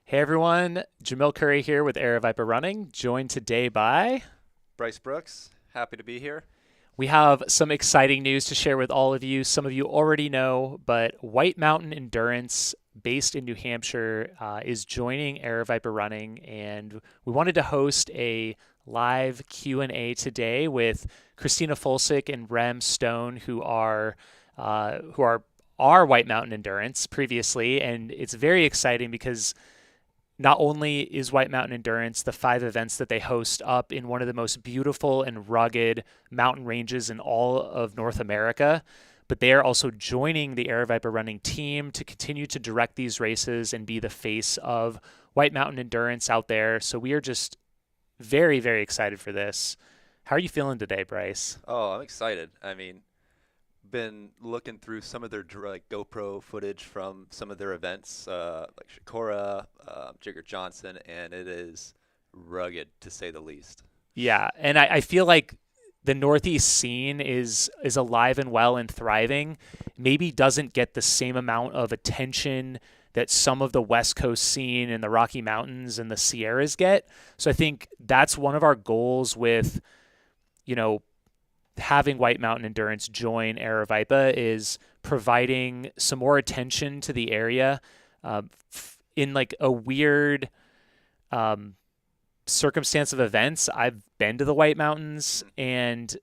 Hey everyone, Jamil Coury here with Aravaipa Running, joined today by Bryce Brooks. Happy to be here. We have some exciting news to share with all of you. Some of you already know, but White Mountain Endurance, based in New Hampshire, is joining Aravaipa Running, and we wanted to host a live Q&A today with Kristina Folcik and Rem Stone, who are White Mountain Endurance previously, and it's very exciting because not only is White Mountain Endurance the 5 events that they host up in one of the most beautiful and rugged mountain ranges in all of North America, but they are also joining the Aravaipa Running team to continue to direct these races and be the face of White Mountain Endurance out there. So we are just very, very excited for this. How are you feeling today, Bryce? Oh, I'm excited. I mean, been looking through some of their GoPro footage from some of their events, like Chicora, Jigger Johnson, and it is rugged to say the least. Yeah, and I feel like the Northeast scene is alive and well and thriving. Maybe doesn't get the same amount of attention that some of the West Coast scene and the Rocky Mountains and the Sierras get. So I think that's one of our goals with, having White Mountain Endurance join Aravaipa is providing some more attention to the area in like a weird circumstance of events. I've been to the White Mountains and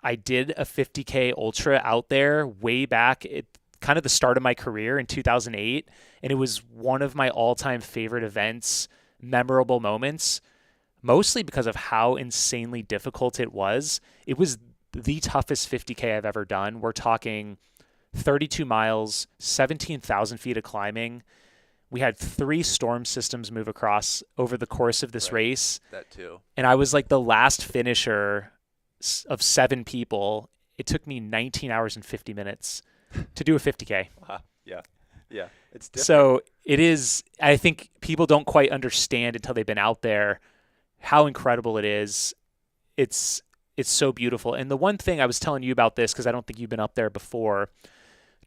I did a 50K ultra out there way back at kind of the start of my career in 2008. And it was one of my all-time favorite events, memorable moments, mostly because of how insanely difficult it was. It was the toughest 50K I've ever done. We're talking 32 miles, 17,000 feet of climbing. We had 3 storm systems move across over the course of this race. That too. And I was like the last finisher of 7 people. It took me 19 hours and 50 minutes to do a 50K. Wow. Yeah. It's different. So it is, I think people don't quite understand until they've been out there how incredible it is. It's so beautiful. And the one thing I was telling you about this, because I don't think you've been up there before,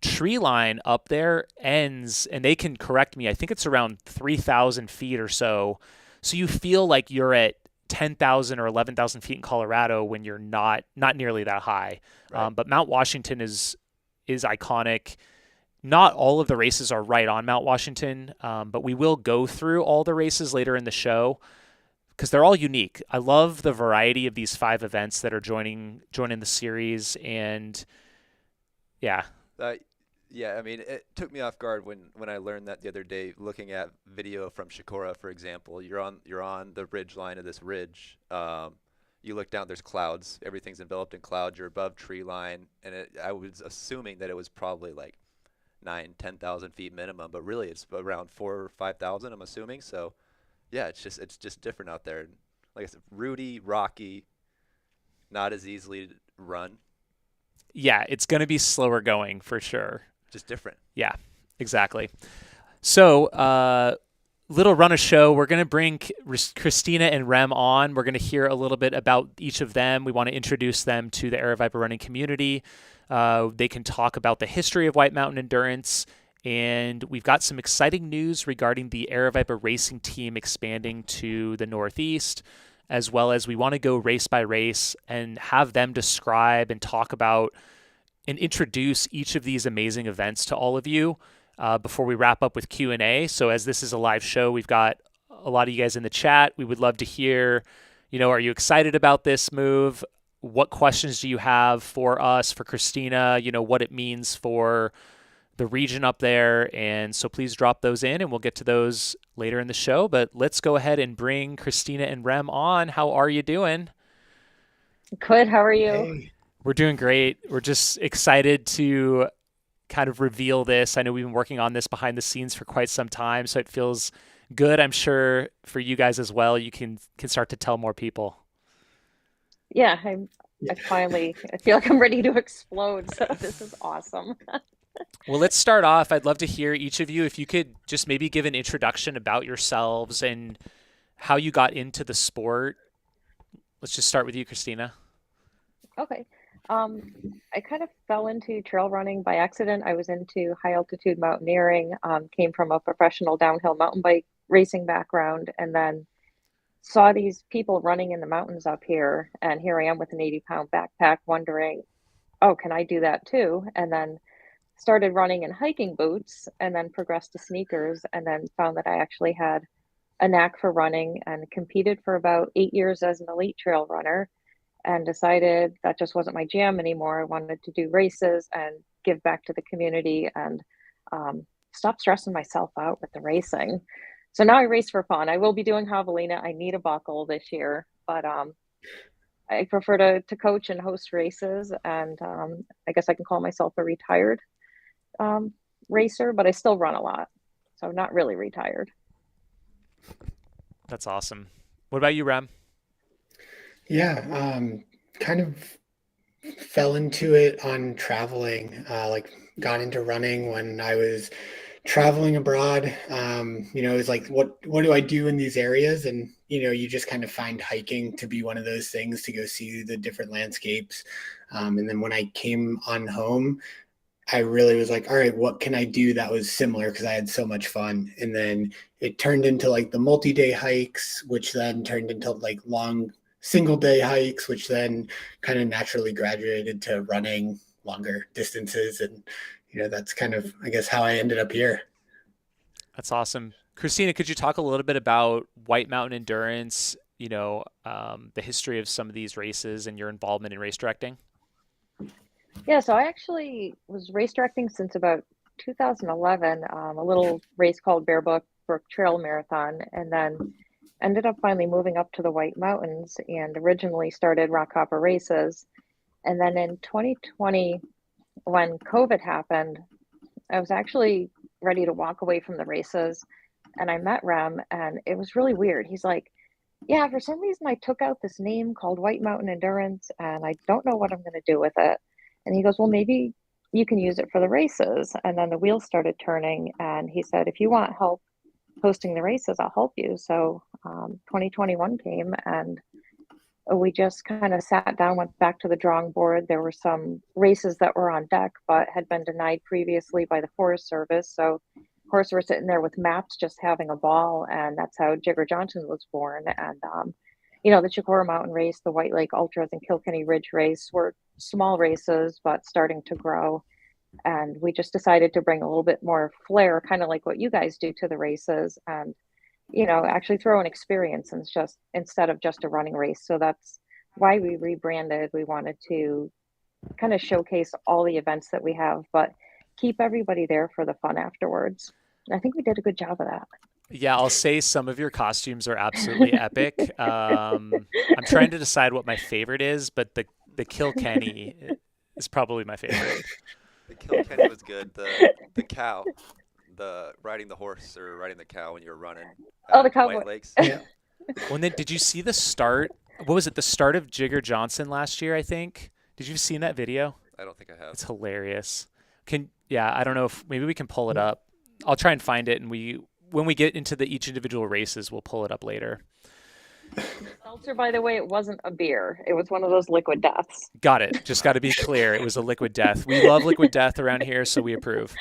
tree line up there ends, and they can correct me, I think it's around 3,000 feet or so. So you feel like you're at 10,000 or 11,000 feet in Colorado when you're not nearly that high. Right. But Mount Washington is iconic. Not all of the races are right on Mount Washington, but we will go through all the races later in the show, because they're all unique. I love the variety of these 5 events that are joining the series, and yeah. Yeah, I mean, it took me off guard when I learned that the other day, looking at video from Chicora, for example. You're on the ridge line of this ridge. You look down, there's clouds. Everything's enveloped in clouds. You're above tree line, and I was assuming that it was probably like 10,000 feet minimum, but really it's around 4,000 or 5,000, I'm assuming. So yeah, it's just different out there. And like I said, rooty, rocky, not as easily run. Yeah, it's going to be slower going for sure. Just different. Yeah, exactly. So, little run of show. We're going to bring Kristina and Rem on. We're going to hear a little bit about each of them. We want to introduce them to the Aravaipa Running community. They can talk about the history of White Mountain Endurance. And we've got some exciting news regarding the Aravaipa racing team expanding to the Northeast, as well as we want to go race by race and have them describe and talk about and introduce each of these amazing events to all of you before we wrap up with Q&A. So as this is a live show, we've got a lot of you guys in the chat. We would love to hear, are you excited about this move? What questions do you have for us, for Kristina? What it means for the region up there. And so please drop those in and we'll get to those later in the show. But let's go ahead and bring Kristina and Rem on. How are you doing? Good. How are you? We're doing great. We're just excited to kind of reveal this. I know we've been working on this behind the scenes for quite some time, so it feels good. I'm sure for you guys as well, you can start to tell more people. Yeah, Yeah. I feel like I'm ready to explode. So this is awesome. Well, let's start off. I'd love to hear each of you if you could just maybe give an introduction about yourselves and how you got into the sport. Let's just start with you, Kristina. Okay. Um, I kind of fell into trail running by accident. I was into high altitude mountaineering, came from a professional downhill mountain bike racing background, and then saw these people running in the mountains up here. And here I am with an 80-pound backpack wondering, oh, can I do that too? And then started running in hiking boots and then progressed to sneakers and then found that I actually had a knack for running and competed for about 8 years as an elite trail runner and decided that just wasn't my jam anymore. I wanted to do races and give back to the community and stop stressing myself out with the racing. So now I race for fun. I will be doing javelina. I need a buckle this year, but I prefer to coach and host races. And I guess I can call myself a retired um, racer, but I still run a lot. So I'm not really retired. That's awesome. What about you, Rem? Yeah, kind of fell into it on traveling, like got into running when I was traveling abroad. It was like, what do I do in these areas? And, you just kind of find hiking to be one of those things to go see the different landscapes. And then when I came on home, I really was like, all right, what can I do that was similar? Because I had so much fun. And then it turned into like the multi-day hikes, which then turned into like long single day hikes, which then kind of naturally graduated to running longer distances. And, that's kind of, I guess, how I ended up here. That's awesome. Christina, could you talk a little bit about White Mountain Endurance, the history of some of these races and your involvement in race directing? Yeah, so I actually was race directing since about 2011, a little race called Bear Brook Trail Marathon, and then ended up finally moving up to the White Mountains and originally started Rock Hopper Races. And then in 2020, when COVID happened, I was actually ready to walk away from the races. And I met Rem, and it was really weird. He's like, yeah, for some reason, I took out this name called White Mountain Endurance, and I don't know what I'm going to do with it. And he goes, well, maybe you can use it for the races. And then the wheels started turning, and he said, if you want help hosting the races, I'll help you. So 2021 came, and we just kind of sat down, went back to the drawing board. There were some races that were on deck, but had been denied previously by the Forest Service. So, of course, we're sitting there with maps, just having a ball, and that's how Jigger Johnson was born. And the Chicora Mountain Race, the White Lake Ultras, and Kilkenny Ridge Race were small races, but starting to grow. And we just decided to bring a little bit more flair, kind of like what you guys do to the races, and actually throw an experience and just instead of just a running race. So that's why we rebranded. We wanted to kind of showcase all the events that we have, but keep everybody there for the fun afterwards. And I think we did a good job of that. Yeah, I'll say some of your costumes are absolutely epic. I'm trying to decide what my favorite is, but the Kilkenny is probably my favorite. The Kilkenny was good. The cow, the riding the horse or riding the cow when you were running. Oh, the White cowboy. Lakes. Yeah. Well, and then did you see the start? What was it? The start of Jigger Johnson last year, I think. Did you see that video? I don't think I have. It's hilarious. Yeah, I don't know if maybe we can pull it up. I'll try and find it, and when we get into each individual races, we'll pull it up later. Seltzer, by the way, it wasn't a beer. It was one of those liquid deaths. Got it. Just got to be clear. It was a liquid death. We love liquid death around here, so we approve.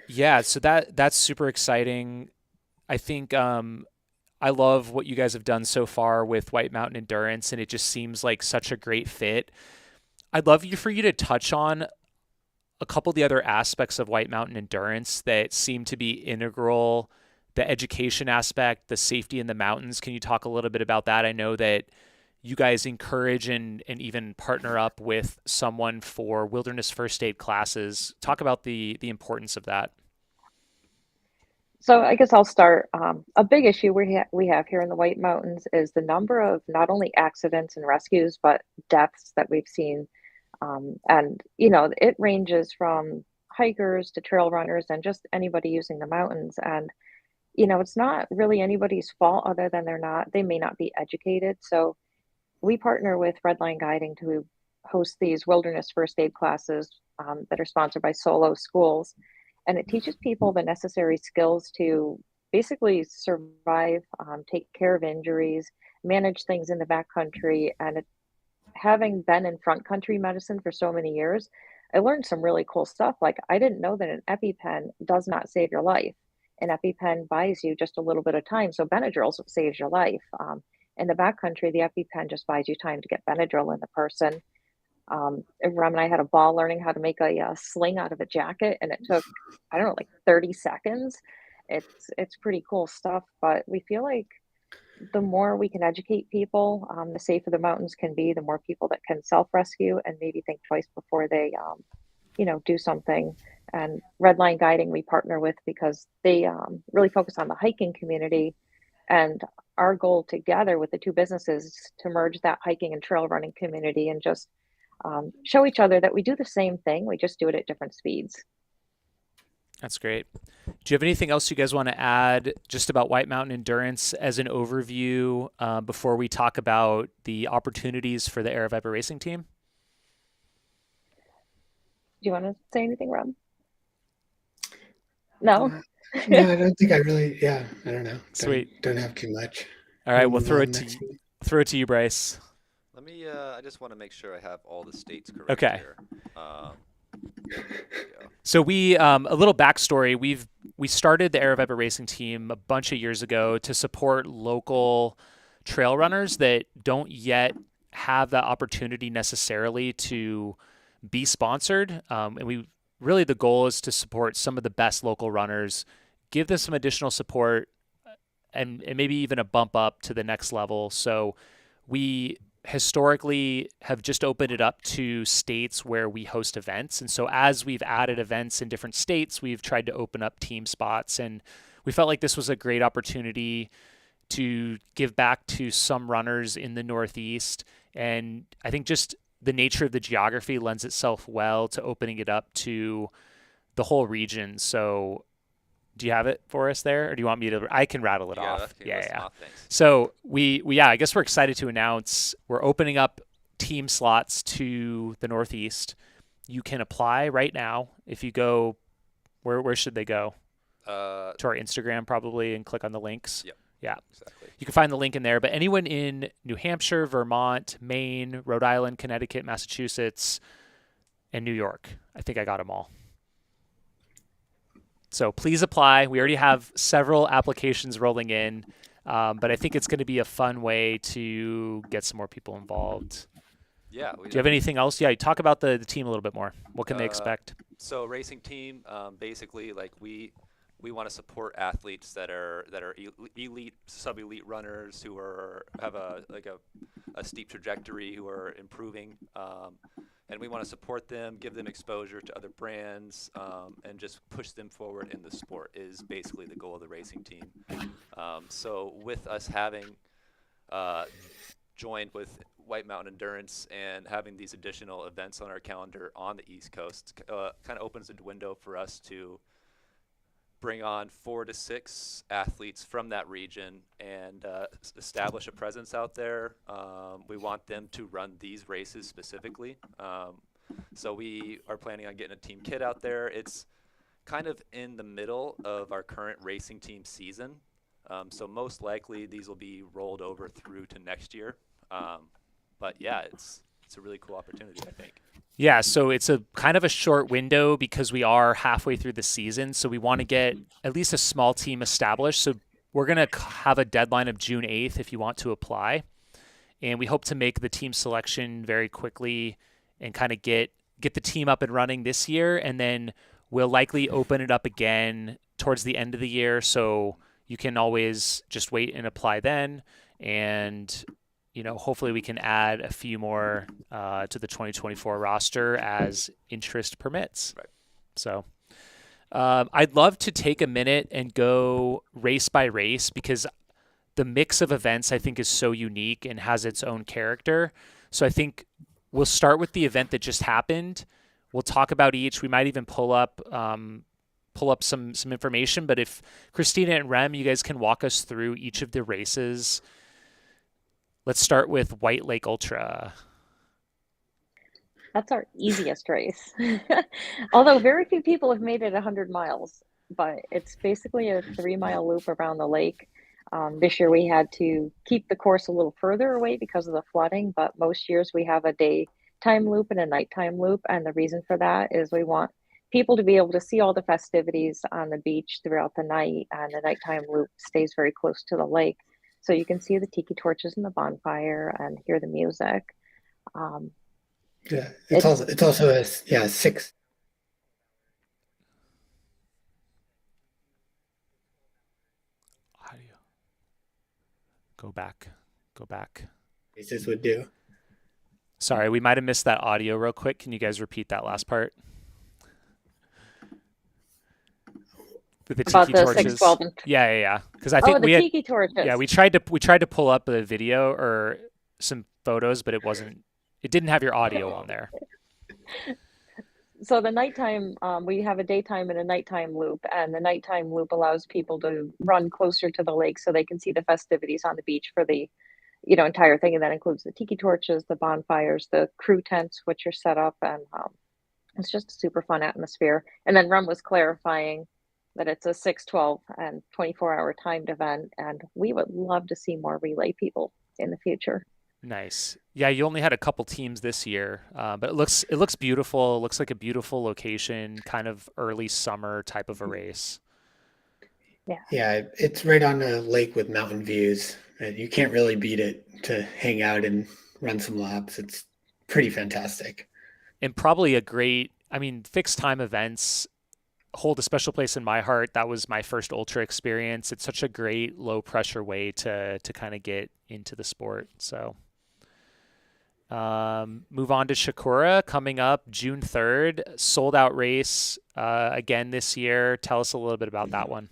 Yeah, so that's super exciting. I think I love what you guys have done so far with White Mountain Endurance, and it just seems like such a great fit. I'd love for you to touch on a couple of the other aspects of White Mountain Endurance that seem to be integral, the education aspect, the safety in the mountains. Can you talk a little bit about that? I know that you guys encourage and even partner up with someone for wilderness first aid classes. Talk about the importance of that. So I guess I'll start. A big issue we have here in the White Mountains is the number of not only accidents and rescues, but deaths that we've seen. And, it ranges from hikers to trail runners and just anybody using the mountains. And, it's not really anybody's fault other than they may not be educated. So we partner with Redline Guiding to host these wilderness first aid classes that are sponsored by Solo Schools. And it teaches people the necessary skills to basically survive, take care of injuries, manage things in the backcountry. And having been in front country medicine for so many years, I learned some really cool stuff. Like, I didn't know that an EpiPen does not save your life. An EpiPen buys you just a little bit of time. So Benadryl saves your life. In the backcountry, the EpiPen just buys you time to get Benadryl in the person. Ram and I had a ball learning how to make a sling out of a jacket, and it took, I don't know, like 30 seconds. It's pretty cool stuff, but we feel like the more we can educate people, the safer the mountains can be, the more people that can self-rescue and maybe think twice before they, do something. And Redline Guiding we partner with because they really focus on the hiking community. And our goal together with the two businesses is to merge that hiking and trail running community and just show each other that we do the same thing. We just do it at different speeds. That's great. Do you have anything else you guys want to add just about White Mountain Endurance as an overview before we talk about the opportunities for the Aravaipa racing team? Do you want to say anything, Rob? No? No, I don't think I really, I don't know. Sweet. Don't have too much. All right, we'll throw it to you, Bryce. Let me, I just want to make sure I have all the states correct here. So we, a little backstory, we started the Aravaipa racing team a bunch of years ago to support local trail runners that don't yet have the opportunity necessarily to be sponsored. And really the goal is to support some of the best local runners, give them some additional support and maybe even a bump up to the next level. So we historically have just opened it up to states where we host events. And so as we've added events in different states, we've tried to open up team spots. And we felt like this was a great opportunity to give back to some runners in the Northeast. And I think just the nature of the geography lends itself well to opening it up to the whole region. So do you have it for us there, or do you want me to? I can rattle it off. Yeah. So I guess we're excited to announce we're opening up team slots to the Northeast. You can apply right now. If you go, where should they go? To our Instagram probably, and click on the links. Yep. Yeah, exactly. You can find the link in there. But anyone in New Hampshire, Vermont, Maine, Rhode Island, Connecticut, Massachusetts, and New York. I think I got them all. So please apply. We already have several applications rolling in, but I think it's going to be a fun way to get some more people involved. Yeah. Do you have anything else? Yeah, talk about the team a little bit more. What can they expect? So racing team, basically, like we want to support athletes that are elite, sub-elite runners who have a steep trajectory, who are improving. And we want to support them, give them exposure to other brands, and just push them forward in the sport is basically the goal of the racing team. So with us having joined with White Mountain Endurance and having these additional events on our calendar on the East Coast, kind of opens a window for us to bring on 4 to 6 athletes from that region and establish a presence out there. We want them to run these races specifically. So we are planning on getting a team kit out there. It's kind of in the middle of our current racing team season. So most likely these will be rolled over through to next year. But yeah, it's a really cool opportunity, I think. Yeah, so it's a kind of a short window because we are halfway through the season. So we want to get at least a small team established. So we're going to have a deadline of June 8th if you want to apply. And we hope to make the team selection very quickly and kind of get the team up and running this year. And then we'll likely open it up again towards the end of the year. So you can always just wait and apply then. And hopefully we can add a few more to the 2024 roster as interest permits. Right. So, I'd love to take a minute and go race by race because the mix of events I think is so unique and has its own character. So I think we'll start with the event that just happened. We'll talk about each. We might even pull up some information. But if Kristina and Rem, you guys can walk us through each of the races. Let's start with White Lake Ultra. That's our easiest race. Although very few people have made it 100 miles, but it's basically a 3-mile loop around the lake. This year we had to keep the course a little further away because of the flooding, but most years we have a daytime loop and a nighttime loop. And the reason for that is we want people to be able to see all the festivities on the beach throughout the night, and the nighttime loop stays very close to the lake. So you can see the tiki torches and the bonfire and hear the music. Yeah, it's also a six. Audio. Go back. Races would do. Sorry, we might have missed that audio real quick. Can you guys repeat that last part? With the About tiki the torches. 612 and Yeah. Because I think the tiki torches. Yeah, we tried to pull up a video or some photos, but it didn't have your audio on there. So the nighttime, we have a daytime and a nighttime loop, and the nighttime loop allows people to run closer to the lake so they can see the festivities on the beach for the entire thing. And that includes the tiki torches, the bonfires, the crew tents, which are set up, and it's just a super fun atmosphere. And then Rum was clarifying that it's a 6, 12, and 24-hour timed event, and we would love to see more relay people in the future. Nice. Yeah, you only had a couple teams this year, but it looks beautiful. It looks like a beautiful location, kind of early summer type of a race. Yeah, it's right on a lake with mountain views. You can't really beat it to hang out and run some laps. It's pretty fantastic. And probably fixed time events hold a special place in my heart. That was my first ultra experience. It's such a great low pressure way to kind of get into the sport. So move on to Chicora coming up June 3rd, sold out race again this year. Tell us a little bit about that one.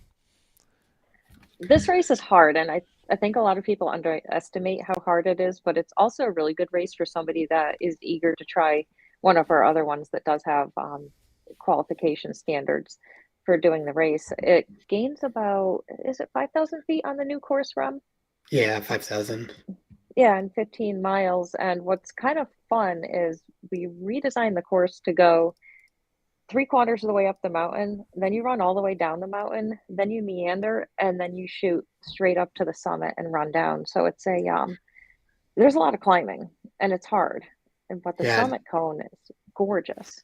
This race is hard, and I think a lot of people underestimate how hard it is, but it's also a really good race for somebody that is eager to try one of our other ones that does have qualification standards for doing the race. It gains about, is it 5,000 feet on the new course, Rum? Yeah, 5,000. Yeah, and 15 miles. And what's kind of fun is we redesigned the course to go 3/4 of the way up the mountain, then you run all the way down the mountain, then you meander, and then you shoot straight up to the summit and run down. So it's there's a lot of climbing, and it's hard, but the summit cone is gorgeous.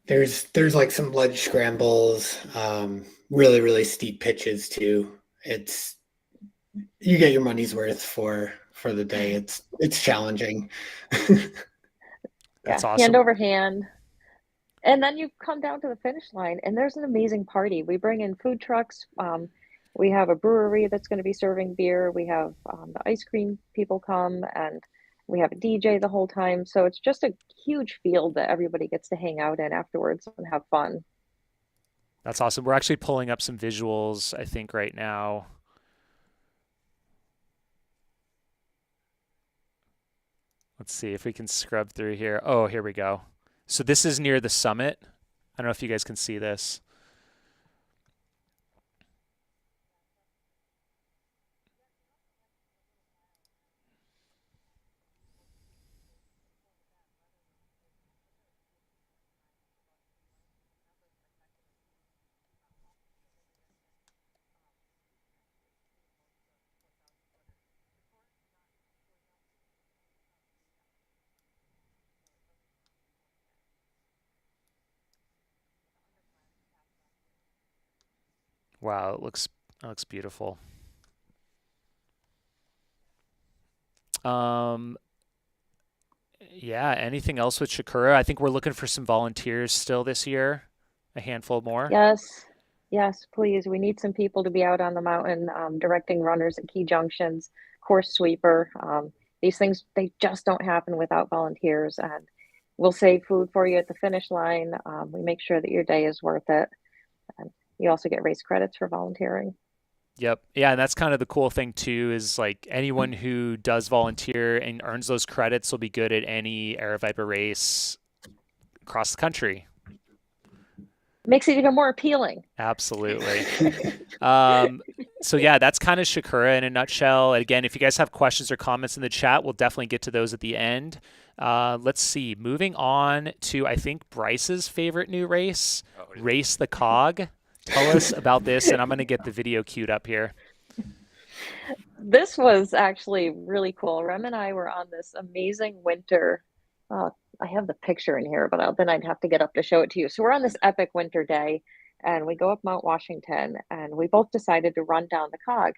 There's like some ledge scrambles, really, really steep pitches too. You get your money's worth for the day. It's challenging. That's awesome. Hand over hand. And then you come down to the finish line, and there's an amazing party. We bring in food trucks. We have a brewery that's going to be serving beer. We have the ice cream people come, and we have a DJ the whole time. So it's just a huge field that everybody gets to hang out in afterwards and have fun. That's awesome. We're actually pulling up some visuals, I think, right now. Let's see if we can scrub through here. Oh, here we go. So this is near the summit. I don't know if you guys can see this. Wow, it looks beautiful. Yeah, anything else with Chicora? I think we're looking for some volunteers still this year. A handful more. Yes, please. We need some people to be out on the mountain, directing runners at key junctions, course sweeper. These things, they just don't happen without volunteers, and we'll save food for you at the finish line. We make sure that your day is worth it. you also get race credits for volunteering. Yep. Yeah, and that's kind of the cool thing too, is like anyone who does volunteer and earns those credits will be good at any Aravaipa race across the country. Makes it even more appealing. Absolutely. So yeah, that's kind of Chicora in a nutshell. Again, if you guys have questions or comments in the chat, we'll definitely get to those at the end. Let's see. Moving on to, I think, Bryce's favorite new race, Race the Cog. Tell us about this, and I'm going to get the video queued up here. This was actually really cool. Rem and I were on this amazing winter. I have the picture in here, but then I'd have to get up to show it to you. So we're on this epic winter day, and we go up Mount Washington, and we both decided to run down the cog.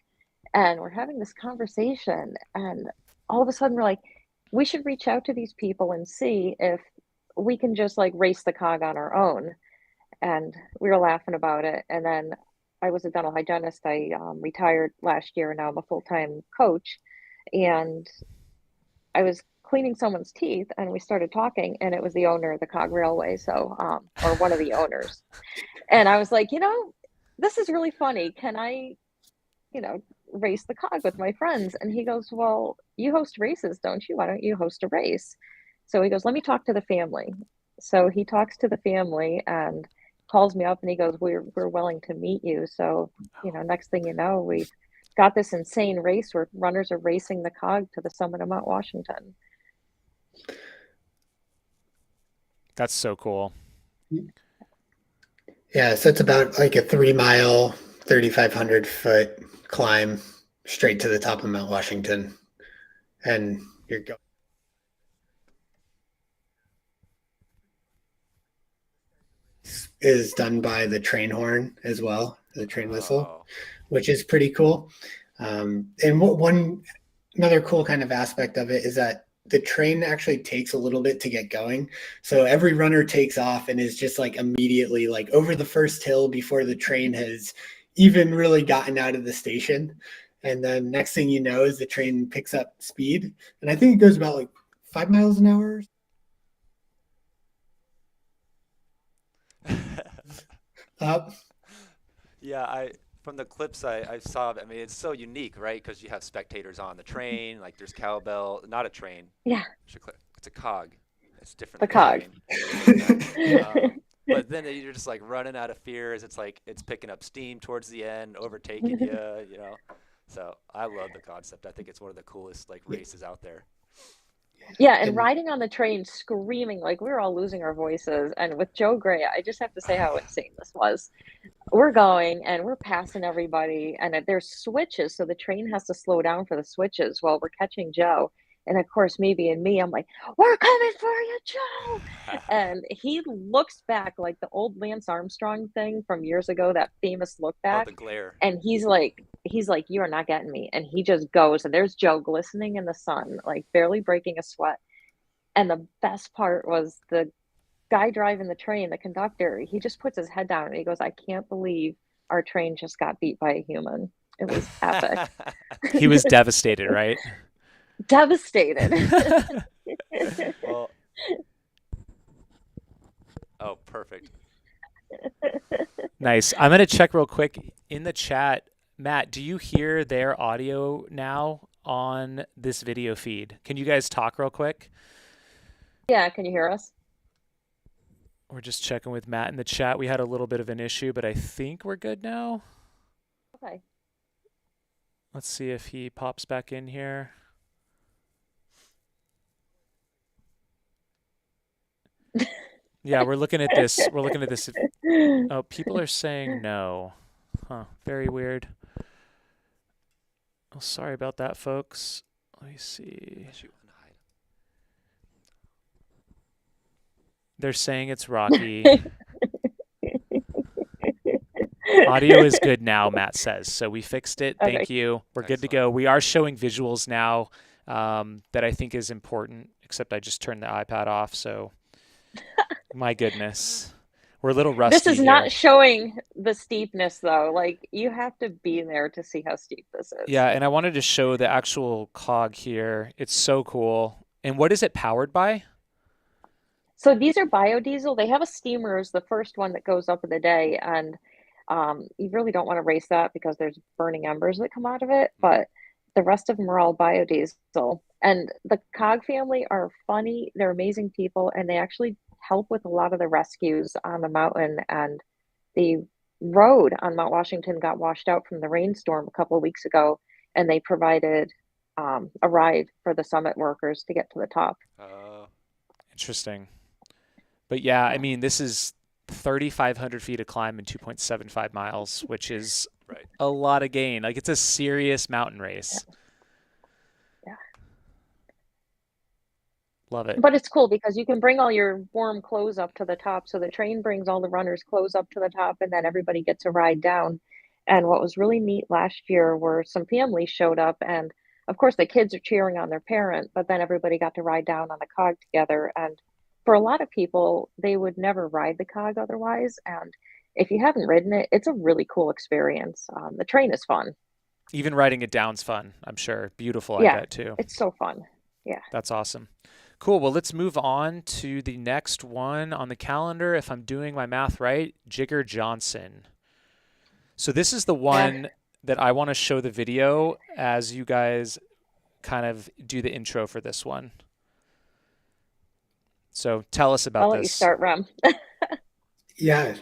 And we're having this conversation, and all of a sudden we're like, we should reach out to these people and see if we can just like race the cog on our own. And we were laughing about it. And then I was a dental hygienist. I retired last year, and now I'm a full-time coach. And I was cleaning someone's teeth, and we started talking, and it was the owner of the Cog Railway, so or one of the owners. And I was like, this is really funny. Can I, race the cog with my friends? And he goes, well, you host races, don't you? Why don't you host a race? So he goes, let me talk to the family. So he talks to the family and calls me up, and he goes, we're willing to meet you. So, next thing you know, we got this insane race where runners are racing the cog to the summit of Mount Washington. That's so cool. Yeah, so it's about like a 3-mile, 3,500 foot climb straight to the top of Mount Washington. And you're going. Is done by the train horn as well, the train whistle, which is pretty cool. And another cool kind of aspect of it is that the train actually takes a little bit to get going. So every runner takes off and is just like immediately like over the first hill before the train has even really gotten out of the station. And then next thing you know is the train picks up speed. And I think it goes about like 5 miles an hour. Up. Yeah, from the clips I saw, I mean, it's so unique, right? Because you have spectators on the train, like there's cowbell, not a train. Yeah. It's a cog. It's different. The cog. But then you're just like running out of fear as it's picking up steam towards the end, overtaking you, So I love the concept. I think it's one of the coolest like races out there. Yeah, and riding on the train screaming, like we were all losing our voices. And with Joe Gray, I just have to say how insane this was. We're going and we're passing everybody, and there's switches, so the train has to slow down for the switches while we're catching Joe. And of course, me being me, I'm like, we're coming for you, Joe. And he looks back like the old Lance Armstrong thing from years ago, that famous look back. Oh, the glare. And he's like, you are not getting me. And he just goes, and there's Joe glistening in the sun, like barely breaking a sweat. And the best part was the guy driving the train, the conductor, he just puts his head down and he goes, I can't believe our train just got beat by a human. It was epic. He was devastated, right? Devastated. Well, oh, perfect. Nice. I'm going to check real quick in the chat. Matt, do you hear their audio now on this video feed? Can you guys talk real quick? Yeah, can you hear us? We're just checking with Matt in the chat. We had a little bit of an issue, but I think we're good now. Okay. Let's see if he pops back in here. Yeah, we're looking at this. We're looking at this. Oh, people are saying no. Huh. Very weird. Oh, sorry about that, folks. Let me see. They're saying it's rocky. Audio is good now, Matt says. So we fixed it. Okay. Thank you. We're good to go. We are showing visuals now that I think is important, except I just turned the iPad off. So my goodness. We're a little rusty. This is here. not showing the steepness, though. Like, you have to be there to see how steep this is. Yeah, and I wanted to show the actual cog here. It's so cool. And what is it powered by? So these are biodiesel. They have a steamer as the first one that goes up in the day. And You really don't want to race that because there's burning embers that come out of it, but the rest of them are all biodiesel. And the Cog family are funny, they're amazing people, and they actually help with a lot of the rescues on the mountain. And the road on Mount Washington got washed out from the rainstorm a couple of weeks ago, and they provided a ride for the summit workers to get to the top. Interesting. But yeah, I mean, this is 3,500 feet of climb and 2.75 miles, which is a lot of gain. Like, it's a serious mountain race. Yeah. Love it. But it's cool because you can bring all your warm clothes up to the top. So the train brings all the runners' clothes up to the top, and then everybody gets a ride down. And what was really neat last year were some families showed up, and of course the kids are cheering on their parent, but then everybody got to ride down on the cog together. And for a lot of people, they would never ride the cog otherwise. And if you haven't ridden it, it's a really cool experience. The train is fun. Even riding it down's fun, I'm sure. Beautiful, I Yeah, bet, too. it's so fun. Yeah. That's awesome. Cool. Well, let's move on to the next one on the calendar. If I'm doing my math right, Jigger Johnson. So this is the one that I want to show the video as you guys kind of do the intro for this one. So tell us about I'll this. let you start, Rem. Yeah,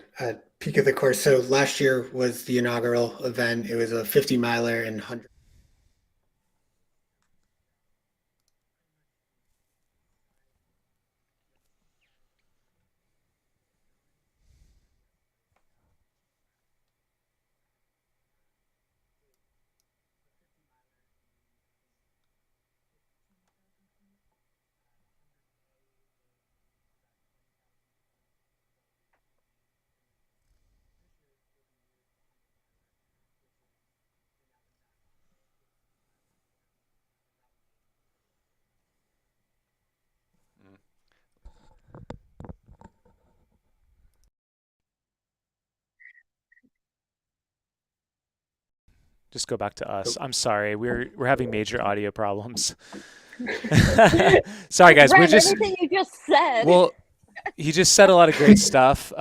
peak of the course. So last year was the inaugural event. It was a 50 miler and 100. Just go back to us. I'm sorry. We're having major audio problems. Sorry, guys. Rem, We're just everything you just said. Well, he just said a lot of great stuff.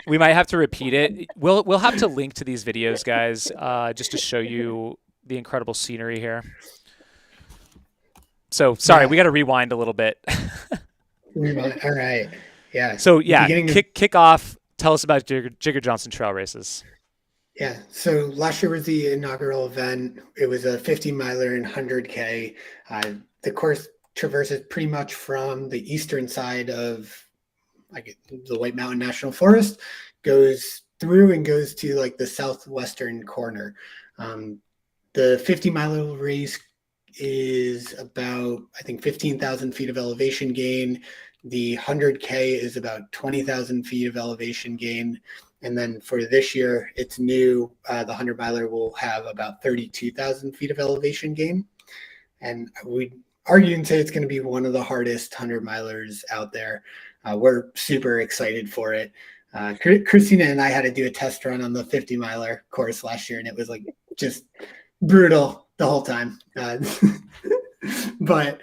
We might have to repeat it. We'll have to link to these videos, guys, just to show you the incredible scenery here. So sorry, we got to rewind a little bit. All right. Yeah. So yeah, kick off. Tell us about Jigger Johnson trail races. Yeah. So last year was the inaugural event. It was a 50 miler and 100K. The course traverses pretty much from the eastern side of the White Mountain National Forest, goes through and goes to like the southwestern corner. The 50 mile race is about, I think, 15,000 feet of elevation gain. The 100K is about 20,000 feet of elevation gain. And then for this year, it's new. The 100 miler will have about 32,000 feet of elevation gain. And we'd argue and say it's going to be one of the hardest 100 milers out there. We're super excited for it. Kristina and I had to do a test run on the 50 miler course last year, and it was like just brutal the whole time. But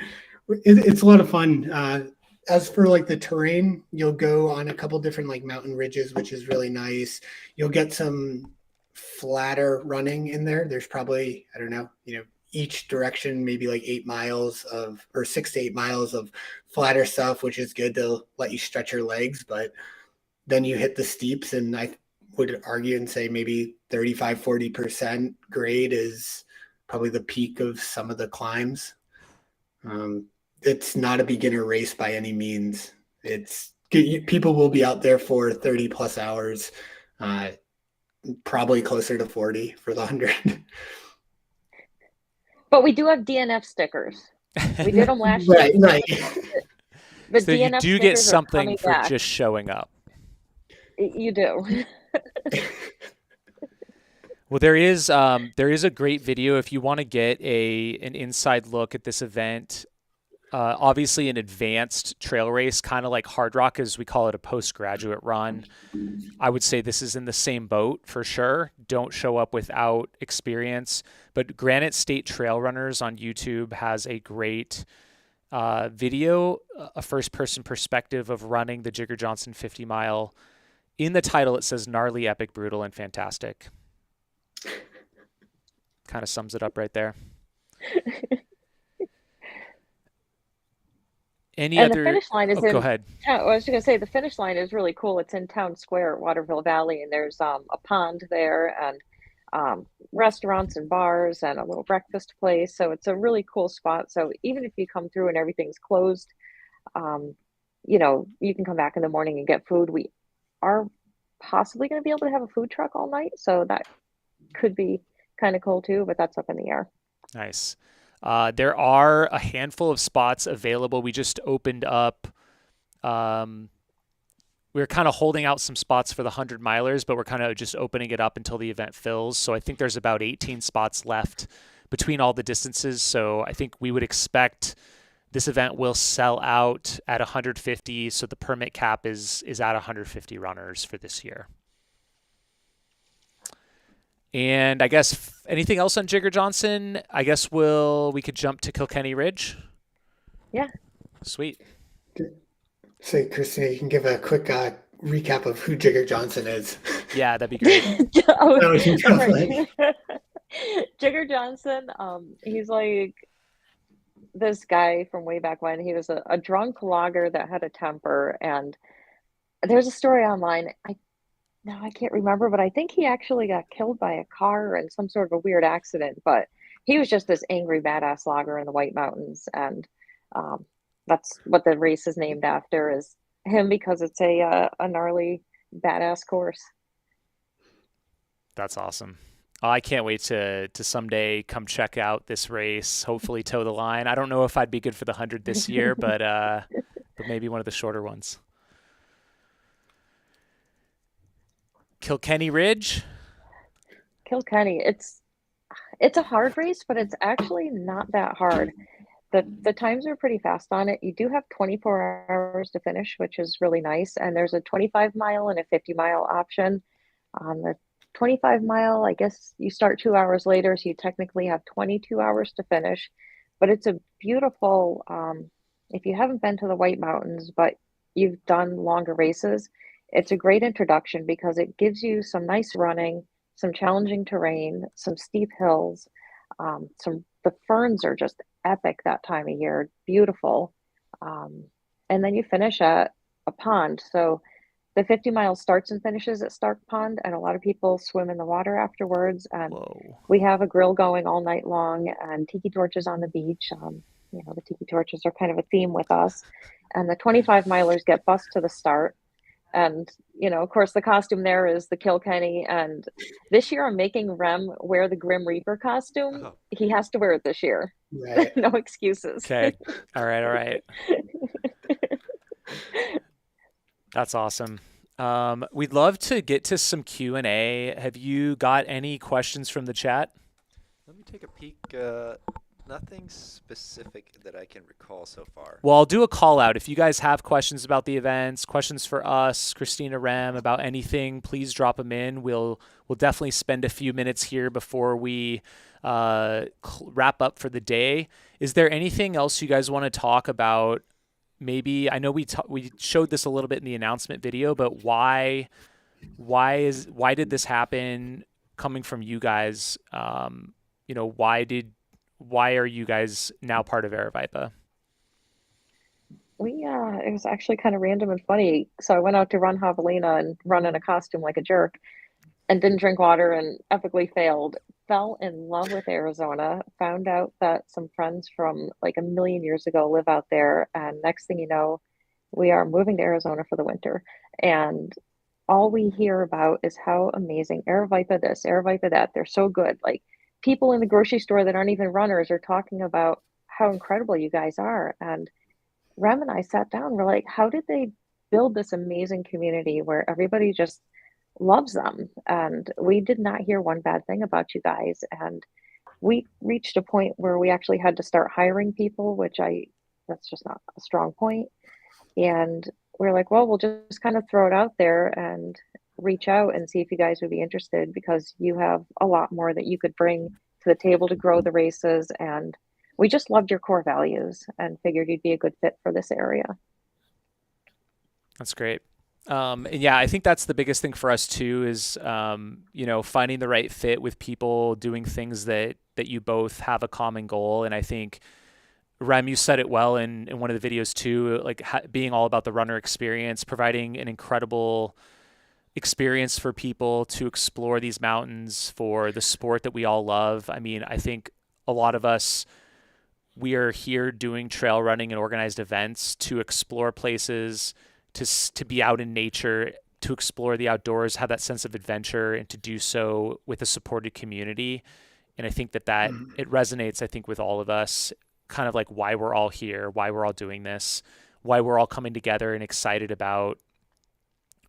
it's a lot of fun. As for like the terrain, you'll go on a couple different like mountain ridges, which is really nice. You'll get some flatter running in there. There's probably, I don't know, each direction, maybe like 6 to 8 miles of flatter stuff, which is good to let you stretch your legs. But then you hit the steeps, and I would argue and say maybe 35-40% grade is probably the peak of some of the climbs. It's not a beginner race by any means. People will be out there for 30 plus hours, probably closer to 40 for the 100. But we do have DNF stickers. We did them last year. Right. The So DNF you do get stickers are something coming for back. just showing up. You do. Well, there is a great video if you want to get an inside look at this event. Obviously, an advanced trail race, kind of like Hard Rock, as we call it, a postgraduate run. I would say this is in the same boat for sure. Don't show up without experience. But Granite State Trail Runners on YouTube has a great video, a first-person perspective of running the Jigger Johnson 50 mile. In the title, it says gnarly, epic, brutal, and fantastic. Kind of sums it up right there. Any And other? the finish line is Go in ahead. town. I was just gonna say the finish line is really cool. It's in Town Square at Waterville Valley, and there's a pond there and restaurants and bars and a little breakfast place. So it's a really cool spot. So even if you come through and everything's closed, um, you can come back in the morning and get food. We are possibly going to be able to have a food truck all night, so that could be kind of cool too, but that's up in the air. Nice. There are a handful of spots available. We just opened up. We're kind of holding out some spots for the 100 milers, but we're kind of just opening it up until the event fills. So I think there's about 18 spots left between all the distances. So I think we would expect this event will sell out at 150. So the permit cap is at 150 runners for this year. And I guess anything else on Jigger Johnson? I guess we could jump to Kilkenny Ridge. Yeah. Sweet. So, Kristina, you can give a quick recap of who Jigger Johnson is. Yeah, that'd be great. Jigger Johnson, he's like this guy from way back when. He was a drunk logger that had a temper, and there's a story online. I can't remember, but I think he actually got killed by a car in some sort of a weird accident. But he was just this angry badass logger in the White Mountains, and that's what the race is named after, is him, because it's a gnarly badass course. That's awesome. I can't wait to someday come check out this race, hopefully toe the line. I don't know if I'd be good for the 100 this year, but maybe one of the shorter ones. Kilkenny Ridge. Kilkenny, it's a hard race, but it's actually not that hard. The times are pretty fast on it. You do have 24 hours to finish, which is really nice. And there's a 25 mile and a 50 mile option. On the 25 mile, I guess you start 2 hours later, so you technically have 22 hours to finish. But it's a beautiful, if you haven't been to the White Mountains, but you've done longer races, it's a great introduction because it gives you some nice running, some challenging terrain, some steep hills. The ferns are just epic that time of year, beautiful. And then you finish at a pond. So the 50 miles starts and finishes at Stark Pond, and a lot of people swim in the water afterwards. And Whoa. we have a grill going all night long and tiki torches on the beach. The tiki torches are kind of a theme with us. And the 25 milers get bused to the start. And, of course, the costume there is the Kilkenny. And this year I'm making Rem wear the Grim Reaper costume. Oh. He has to wear it this year. Right. No excuses. Okay. All right. That's awesome. We'd love to get to some Q&A. Have you got any questions from the chat? Let me take a peek. Nothing specific that I can recall so far. Well, I'll do a call out. If you guys have questions about the events, questions for us, Kristina, Rem, about anything, please drop them in. We'll definitely spend a few minutes here before we wrap up for the day. Is there anything else you guys want to talk about? Maybe, I know we showed this a little bit in the announcement video, but why did this happen coming from you guys? Why are you guys now part of Aravaipa? It was actually kind of random and funny. So I went out to run Javelina and run in a costume like a jerk and didn't drink water and epically failed. Fell in love with Arizona, found out that some friends from like a million years ago live out there. And next thing you know, we are moving to Arizona for the winter. And all we hear about is how amazing Aravaipa this, Aravaipa that. They're so good. Like, people in the grocery store that aren't even runners are talking about how incredible you guys are. And Rem and I sat down, we're like, how did they build this amazing community where everybody just loves them? And we did not hear one bad thing about you guys. And we reached a point where we actually had to start hiring people, that's just not a strong point. And we're like, well, we'll just kind of throw it out there and reach out and see if you guys would be interested, because you have a lot more that you could bring to the table to grow the races. And we just loved your core values and figured you'd be a good fit for this area. That's great. And yeah, I think that's the biggest thing for us too is, finding the right fit with people, doing things that you both have a common goal. And I think, Rem, you said it well in one of the videos too, like being all about the runner experience, providing an incredible experience for people to explore these mountains for the sport that we all love. I mean, I think a lot of us, we are here doing trail running and organized events to explore places, to be out in nature, to explore the outdoors, have that sense of adventure, and to do so with a supported community. And I think that it resonates, I think, with all of us, kind of like why we're all here, why we're all doing this, why we're all coming together and excited about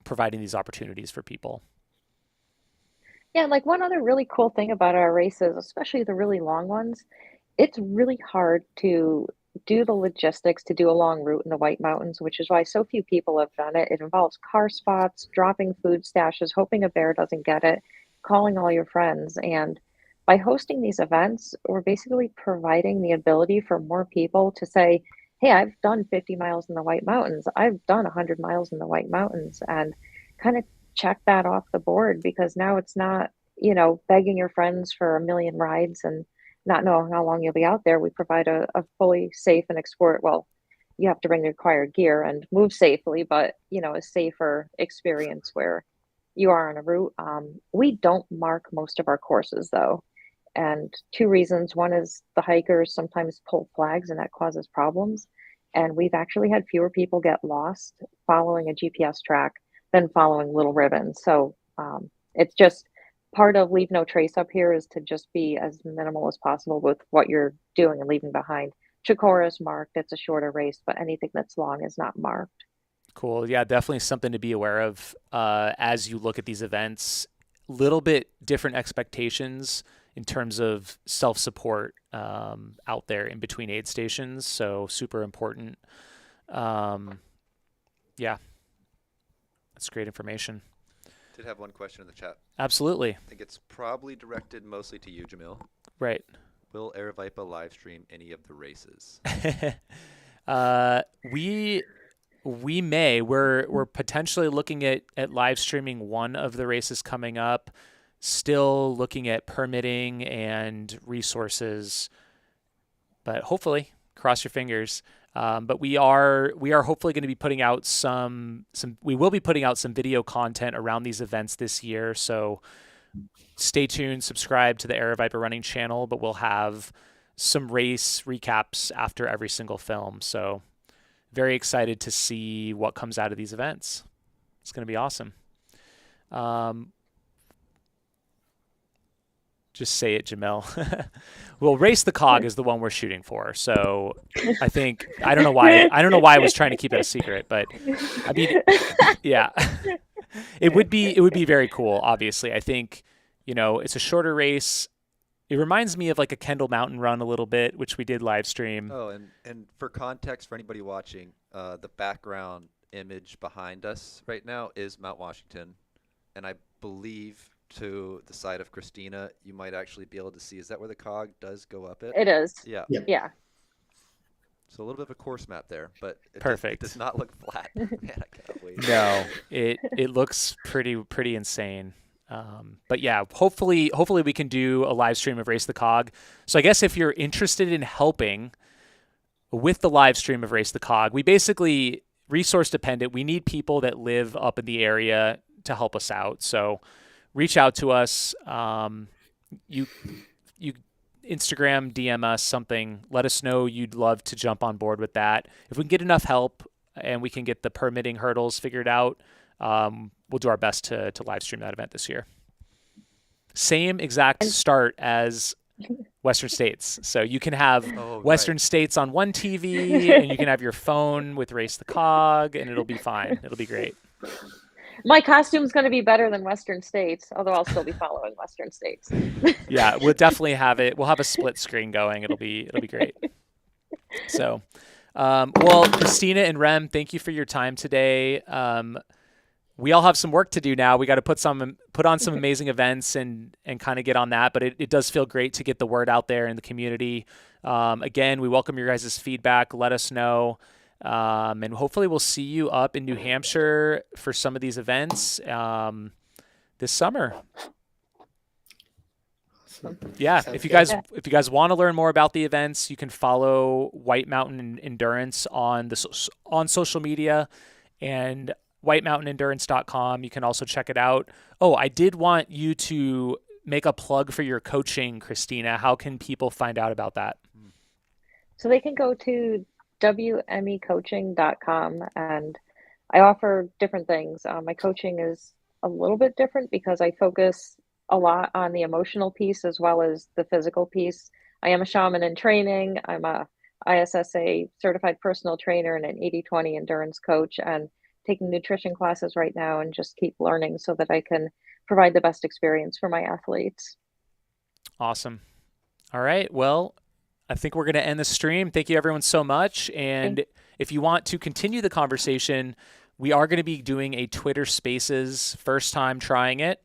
providing these opportunities for people. Yeah, like one other really cool thing about our races, especially the really long ones, it's really hard to do the logistics to do a long route in the White Mountains, which is why so few people have done it. It involves car spots, dropping food stashes, hoping a bear doesn't get it, calling all your friends. And by hosting these events, we're basically providing the ability for more people to say, hey, I've done 50 miles in the White Mountains. I've done 100 miles in the White Mountains, and kind of check that off the board, because now it's not, begging your friends for a million rides and not knowing how long you'll be out there. We provide a fully safe and well, you have to bring the required gear and move safely, but a safer experience where you are on a route. We don't mark most of our courses though. And two reasons. One is the hikers sometimes pull flags and that causes problems. And we've actually had fewer people get lost following a GPS track than following little ribbons. So it's just part of Leave No Trace up here is to just be as minimal as possible with what you're doing and leaving behind. Chicora is marked. It's a shorter race, but anything that's long is not marked. Cool. Yeah, definitely something to be aware of as you look at these events. Little bit different expectations in terms of self-support out there in between aid stations. So super important. Yeah, that's great information. Did have one question in the chat. Absolutely. I think it's probably directed mostly to you, Jamil. Right. Will Aravaipa live stream any of the races? We may. We're potentially looking at live streaming one of the races coming up. Still looking at permitting and resources, but hopefully, cross your fingers. But we are hopefully going to be putting out we will be putting out some video content around these events this year. So stay tuned, subscribe to the Aravaipa Running channel, but we'll have some race recaps after every single film. So very excited to see what comes out of these events. It's going to be awesome. Just say it, Jamil. Well, Race the Cog is the one we're shooting for. So I think I don't know why I was trying to keep it a secret, but I mean, yeah, it would be very cool. Obviously, I think it's a shorter race. It reminds me of like a Kendall Mountain Run a little bit, which we did live stream. Oh, and for context for anybody watching, the background image behind us right now is Mount Washington, and I believe to the side of Kristina, you might actually be able to see. Is that where the cog does go up it? It is. Yeah. Yep. Yeah. So a little bit of a course map there, but Perfect. It does not look flat. Man, I cannot wait. No, it looks pretty insane. But yeah, hopefully we can do a live stream of Race the Cog. So I guess if you're interested in helping with the live stream of Race the Cog, we basically resource dependent. We need people that live up in the area to help us out. So reach out to us. You Instagram, DM us something. Let us know you'd love to jump on board with that. If we can get enough help and we can get the permitting hurdles figured out, we'll do our best to live stream that event this year. Same exact start as Western States. So you can have Western States on one TV and you can have your phone with Race the Cog and it'll be fine. It'll be great. My costume's going to be better than Western States, although I'll still be following Western States. Yeah, we'll definitely have it. We'll have a split screen going. It'll be great. So, well, Kristina and Rem, thank you for your time today. We all have some work to do now. We got to put on some amazing events and kind of get on that. But it does feel great to get the word out there in the community. Again, we welcome your guys' feedback. Let us know. And hopefully we'll see you up in New Hampshire for some of these events this summer. Yeah, Sounds if you good. guys want to learn more about the events, you can follow White Mountain Endurance on social media and whitemountainendurance.com. You can also check it out. Oh, I did want you to make a plug for your coaching, Kristina. How can people find out about that? So they can go to wmecoaching.com, and I offer different things. My coaching is a little bit different because I focus a lot on the emotional piece as well as the physical piece. I am a shaman in training. I'm a ISSA certified personal trainer and an 80/20 endurance coach, and taking nutrition classes right now and just keep learning so that I can provide the best experience for my athletes. Awesome. All right. Well, I think we're going to end the stream. Thank you everyone so much. And if you want to continue the conversation, we are going to be doing a Twitter Spaces, first time trying it.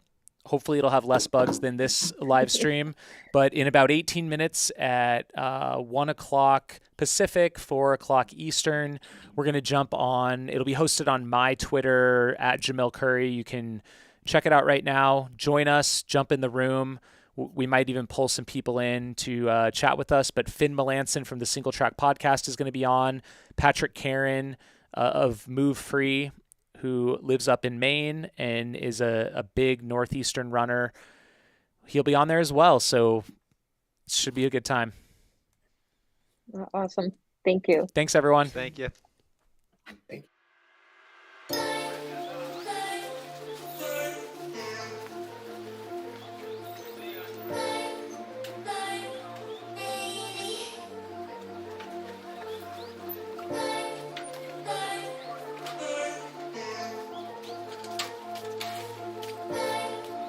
Hopefully it'll have less bugs than this live stream, but in about 18 minutes at 1 o'clock Pacific, 4 o'clock Eastern, we're going to jump on. It'll be hosted on my Twitter at Jamil Coury. You can check it out right now. Join us, jump in the room. We might even pull some people in to chat with us, but Finn Melanson from the Single Track Podcast is going to be on. Patrick Karen of Move Free, who lives up in Maine and is a big Northeastern runner. He'll be on there as well, so it should be a good time. Awesome. Thank you. Thanks, everyone. Thank you. Thank you.